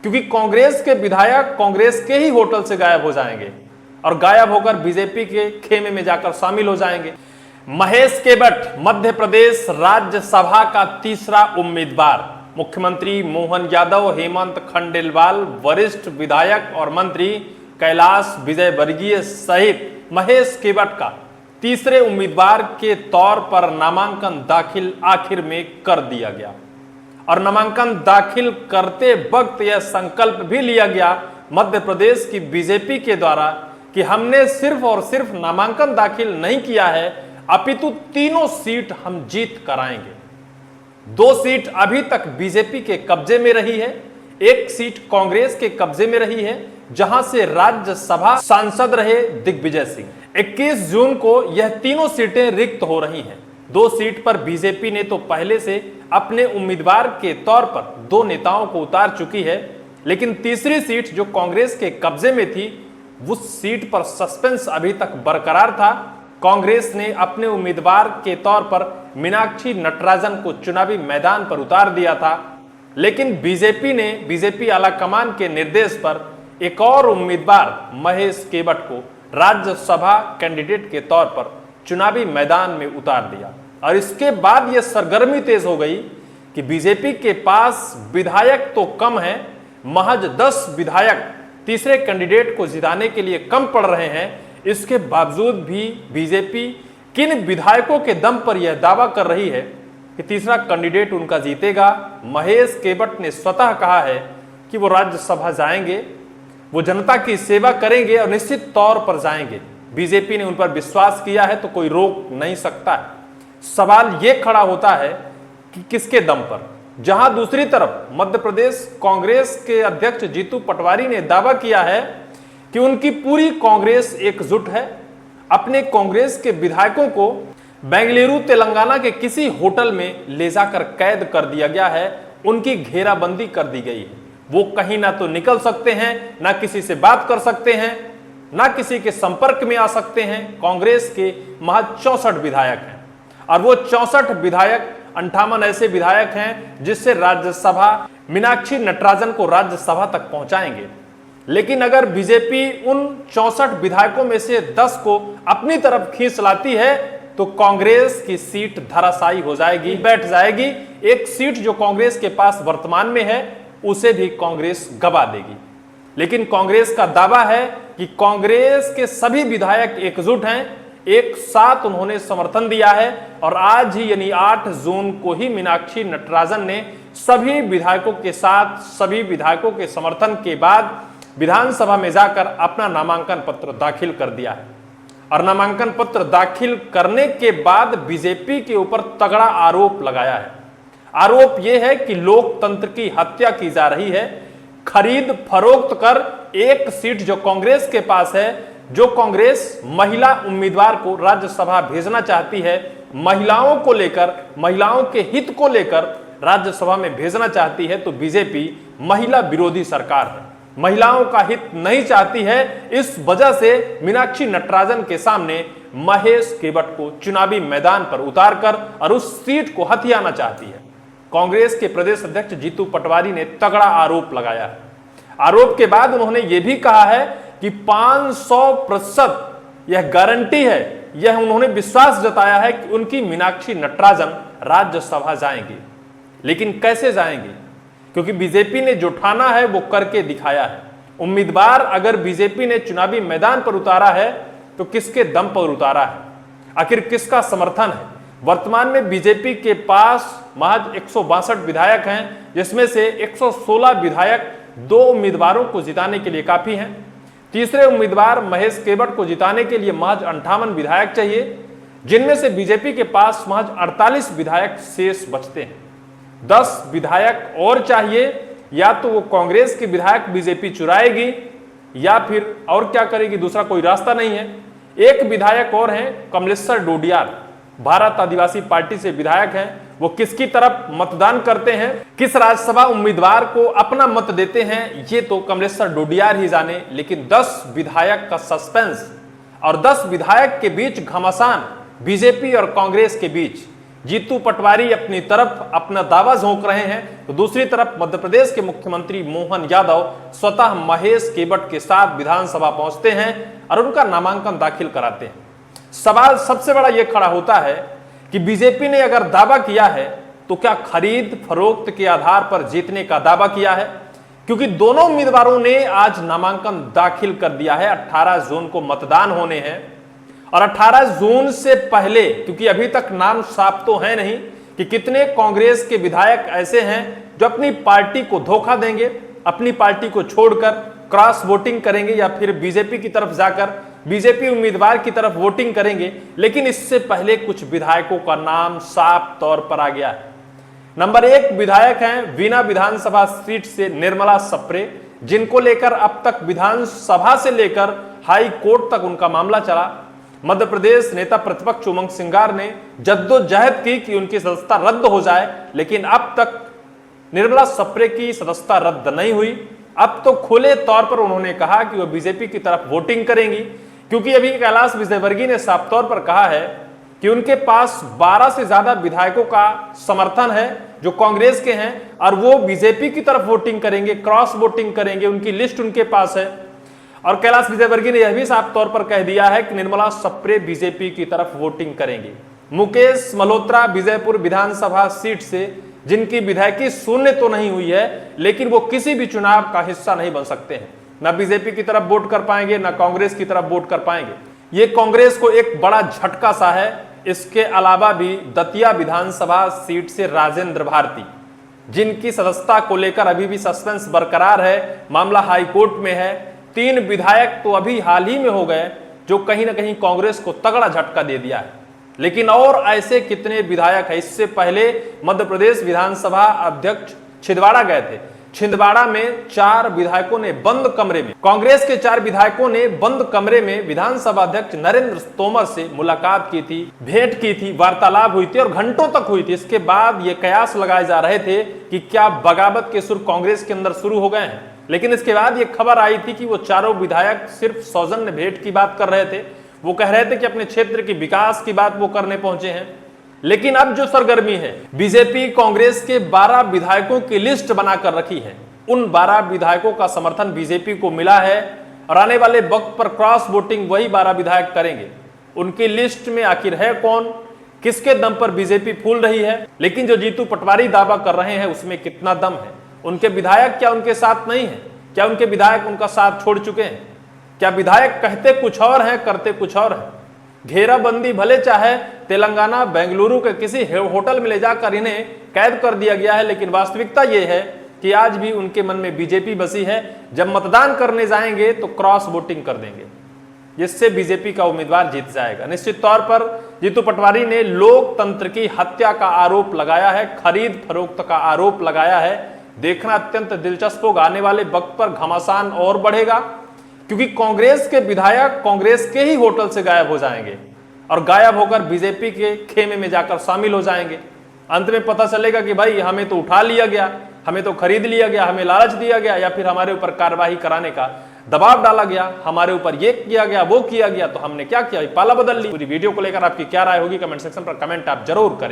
क्योंकि कांग्रेस के विधायक कांग्रेस के ही होटल से गायब हो जाएंगे और गायब होकर बीजेपी के खेमे में जाकर शामिल हो जाएंगे। महेश केवट मध्य प्रदेश राज्यसभा का तीसरा उम्मीदवार। मुख्यमंत्री मोहन यादव, हेमंत खंडेलवाल, वरिष्ठ विधायक और मंत्री कैलाश विजयवर्गीय सहित महेश केवट का तीसरे उम्मीदवार के तौर पर नामांकन दाखिल आखिर में कर दिया गया और नामांकन दाखिल करते वक्त यह संकल्प भी लिया गया मध्य प्रदेश की बीजेपी के द्वारा कि हमने सिर्फ और सिर्फ नामांकन दाखिल नहीं किया है, अपितु तीनों सीट हम जीत कराएंगे। 2 सीट अभी तक बीजेपी के कब्जे में रही है, 1 सीट कांग्रेस के कब्जे में रही है, जहां से राज्यसभा सांसद रहे दिग्विजय सिंह। 21 जून को यह तीनों सीटें रिक्त हो रही हैं। 2 सीट पर बीजेपी ने तो पहले से अपने उम्मीदवार के तौर पर 2 नेताओं को उतार चुकी है, लेकिन तीसरी सीट जो कांग्रेस के कब्जे में थी, उस सीट पर सस्पेंस अभी तक बरकरार था। कांग्रेस ने अपने उम्मीदवार के तौर पर मीनाक्षी नटराजन को चुनावी मैदान पर उतार दिया था, लेकिन बीजेपी आलाकमान के निर्देश पर एक और उम्मीदवार महेश केवट को राज्यसभा कैंडिडेट के तौर पर चुनावी मैदान में उतार दिया। और इसके बाद यह सरगर्मी तेज हो गई कि बीजेपी के पास विधायक तो कम है, महज 10 विधायक तीसरे कैंडिडेट को जिताने के लिए कम पड़ रहे हैं। इसके बावजूद भी बीजेपी किन विधायकों के दम पर यह दावा कर रही है कि तीसरा कैंडिडेट उनका जीतेगा। महेश केवट ने स्वतः कहा है कि वो राज्यसभा जाएंगे, वो जनता की सेवा करेंगे और निश्चित तौर पर जाएंगे। बीजेपी ने उन पर विश्वास किया है तो कोई रोक नहीं सकता है। सवाल यह खड़ा होता है कि किसके दम पर, जहां दूसरी तरफ मध्य प्रदेश कांग्रेस के अध्यक्ष जीतू पटवारी ने दावा किया है कि उनकी पूरी कांग्रेस एकजुट है। अपने कांग्रेस के विधायकों को बेंगलुरु तेलंगाना के किसी होटल में ले जाकर कैद कर दिया गया है, उनकी घेराबंदी कर दी गई है। वो कहीं ना तो निकल सकते हैं, ना किसी से बात कर सकते हैं, ना किसी के संपर्क में आ सकते हैं। कांग्रेस के महज 64 विधायक हैं और वो 64 विधायक 58 ऐसे विधायक हैं जिससे राज्यसभा मीनाक्षी नटराजन को राज्यसभा तक पहुंचाएंगे। लेकिन अगर बीजेपी उन 64 विधायकों में से 10 को अपनी तरफ खींच लाती है तो कांग्रेस की सीट धराशायी हो जाएगी, बैठ जाएगी। एक सीट जो कांग्रेस के पास वर्तमान में है उसे भी कांग्रेस गवा देगी। लेकिन कांग्रेस का दावा है कि कांग्रेस के सभी विधायक एकजुट हैं, एक साथ उन्होंने समर्थन दिया है और आज ही यानी 8 जून को ही मीनाक्षी नटराजन ने सभी विधायकों के साथ, सभी विधायकों के समर्थन के बाद विधानसभा में जाकर अपना नामांकन पत्र दाखिल कर दिया है। और नामांकन पत्र दाखिल करने के बाद बीजेपी के ऊपर तगड़ा आरोप लगाया है। आरोप यह है कि लोकतंत्र की हत्या की जा रही है। खरीद फरोख्त कर एक सीट जो कांग्रेस के पास है, जो कांग्रेस महिला उम्मीदवार को राज्यसभा भेजना चाहती है, महिलाओं को लेकर, महिलाओं के हित को लेकर राज्यसभा में भेजना चाहती है, तो बीजेपी महिला विरोधी सरकार है, महिलाओं का हित नहीं चाहती है। इस वजह से मीनाक्षी नटराजन के सामने महेश केवट को चुनावी मैदान पर उतारकर और उस सीट को हथियाना चाहती है। कांग्रेस के प्रदेश अध्यक्ष जीतू पटवारी ने तगड़ा आरोप लगाया है। आरोप के बाद उन्होंने यह भी कहा है कि 500% यह गारंटी है, यह उन्होंने विश्वास जताया है कि उनकी मीनाक्षी नटराजन राज्यसभा जाएंगी। लेकिन कैसे जाएंगी? क्योंकि बीजेपी ने जो ठाना है वो करके दिखाया है। उम्मीदवार अगर बीजेपी ने चुनावी मैदान पर उतारा है तो किसके दम पर उतारा है, आखिर किसका समर्थन है? वर्तमान में बीजेपी के पास महज 162 विधायक हैं, जिसमें से 116 विधायक 2 उम्मीदवारों को जिताने के लिए काफी हैं। तीसरे उम्मीदवार महेश केवट को जिताने के लिए महज 58 विधायक चाहिए, जिनमें से बीजेपी के पास महज 48 विधायक शेष बचते हैं। 10 विधायक और चाहिए, या तो वो कांग्रेस के विधायक बीजेपी चुराएगी या फिर और क्या करेगी, दूसरा कोई रास्ता नहीं है। एक विधायक और हैं कमलेश्वर डोडियार, भारत आदिवासी पार्टी से विधायक हैं। वो किसकी तरफ मतदान करते हैं, किस राज्यसभा उम्मीदवार को अपना मत देते हैं, ये तो कमलेश्वर डोडियार ही जाने। लेकिन 10 विधायक का सस्पेंस और 10 विधायक के बीच घमासान बीजेपी और कांग्रेस के बीच, जीतू पटवारी अपनी तरफ अपना दावा झोंक रहे हैं, तो दूसरी तरफ मध्य प्रदेश के मुख्यमंत्री मोहन यादव स्वतः महेश केवट के साथ विधानसभा पहुंचते हैं और उनका नामांकन दाखिल कराते हैं। सवाल सबसे बड़ा यह खड़ा होता है कि बीजेपी ने अगर दावा किया है तो क्या खरीद फरोख्त के आधार पर जीतने का दावा किया है? क्योंकि दोनों उम्मीदवारों ने आज नामांकन दाखिल कर दिया है। 18 जून को मतदान होने हैं और 18 जून से पहले, क्योंकि अभी तक नाम साफ तो है नहीं कि कितने कांग्रेस के विधायक ऐसे हैं जो अपनी पार्टी को धोखा देंगे, अपनी पार्टी को छोड़कर क्रॉस वोटिंग करेंगे या फिर बीजेपी की तरफ जाकर बीजेपी उम्मीदवार की तरफ वोटिंग करेंगे। लेकिन इससे पहले कुछ विधायकों का नाम साफ तौर पर आ गया है। नंबर 1 विधायक हैं बीना विधानसभा सीट से निर्मला सप्रे, जिनको लेकर अब तक विधानसभा से लेकर हाई कोर्ट तक उनका मामला चला। मध्य प्रदेश नेता प्रतिपक्ष उमंग सिंगार ने जद्दोजहद की कि उनकी सदस्यता रद्द हो जाए, लेकिन अब तक निर्मला सप्रे की सदस्यता रद्द नहीं हुई। अब तो खुले तौर पर उन्होंने कहा कि वो बीजेपी की तरफ वोटिंग करेंगी, क्योंकि अभी कैलाश विजयवर्गीय ने साफ तौर पर कहा है कि उनके पास 12 से ज्यादा विधायकों का समर्थन है जो कांग्रेस के हैं और वो बीजेपी की तरफ वोटिंग करेंगे, क्रॉस वोटिंग करेंगे, उनकी लिस्ट उनके पास है। और कैलाश विजयवर्गीय ने यह भी साफ तौर पर कह दिया है कि निर्मला सप्रे बीजेपी की तरफ वोटिंग करेंगे। मुकेश मल्होत्रा विजयपुर विधानसभा सीट से, जिनकी विधायकी शून्य तो नहीं हुई है, लेकिन वो किसी भी चुनाव का हिस्सा नहीं बन सकते हैं। न बीजेपी की तरफ वोट कर पाएंगे, न कांग्रेस की तरफ वोट कर पाएंगे। ये कांग्रेस को एक बड़ा झटका सा है। इसके अलावा भी दतिया विधानसभा सीट से राजेंद्र भारती, जिनकी सदस्यता को लेकर अभी भी सस्पेंस बरकरार है, मामला हाई कोर्ट में है। 3 विधायक तो अभी हाल ही में हो गए जो कहीं ना कहीं कांग्रेस को तगड़ा झटका दे दिया है। लेकिन और ऐसे कितने विधायक हैं? इससे पहले मध्य प्रदेश विधानसभा अध्यक्ष छिंदवाड़ा गए थे। छिंदवाड़ा में 4 विधायकों ने बंद कमरे में, कांग्रेस के 4 विधायकों ने बंद कमरे में विधानसभा अध्यक्ष नरेंद्र तोमर से मुलाकात की थी, भेंट की थी, वार्तालाप हुई थी और घंटों तक हुई थी। इसके बाद ये कयास लगाए जा रहे थे कि क्या बगावत के सुर कांग्रेस के अंदर शुरू हो गए हैं। लेकिन इसके बाद ये खबर आई थी कि वो चारों विधायक सिर्फ सौजन्य भेंट की बात कर रहे थे। वो कह रहे थे कि अपने क्षेत्र की विकास की बात वो करने पहुंचे हैं। लेकिन अब जो सरगर्मी है, बीजेपी कांग्रेस के 12 विधायकों की लिस्ट बनाकर रखी है। उन 12 विधायकों का समर्थन बीजेपी को मिला है और आने वाले वक्त पर क्रॉस वोटिंग वही 12 विधायक करेंगे। उनकी लिस्ट में आखिर है कौन, किसके दम पर बीजेपी फूल रही है? लेकिन जो जीतू पटवारी दावा कर रहे हैं उसमें कितना दम है? उनके विधायक क्या उनके साथ नहीं है? क्या उनके विधायक उनका साथ छोड़ चुके हैं? क्या विधायक कहते कुछ और हैं, करते कुछ और हैं? घेराबंदी भले चाहे तेलंगाना बेंगलुरु के किसी होटल में ले जाकर इन्हें कैद कर दिया गया है, लेकिन वास्तविकता यह है कि आज भी उनके मन में बीजेपी बसी है। जब मतदान करने जाएंगे तो क्रॉस वोटिंग कर देंगे, जिससे बीजेपी का उम्मीदवार जीत जाएगा। निश्चित तौर पर जीतू पटवारी ने लोकतंत्र की हत्या का आरोप लगाया है, खरीद फरोख्त का आरोप लगाया है। देखना अत्यंत दिलचस्प होगा। आने वाले वक्त पर घमासान और बढ़ेगा, क्योंकि कांग्रेस के विधायक कांग्रेस के ही होटल से गायब हो जाएंगे और गायब होकर बीजेपी के खेमे में जाकर शामिल हो जाएंगे। अंत में पता चलेगा कि भाई हमें तो उठा लिया गया, हमें तो खरीद लिया गया, हमें लालच दिया गया, या फिर हमारे ऊपर कार्रवाई कराने का दबाव डाला गया, हमारे ऊपर ये किया गया, वो किया गया, तो हमने क्या किया, पाला बदल ली। पूरी वीडियो को लेकर आपकी क्या राय होगी कमेंट सेक्शन पर कमेंट आप जरूर करें।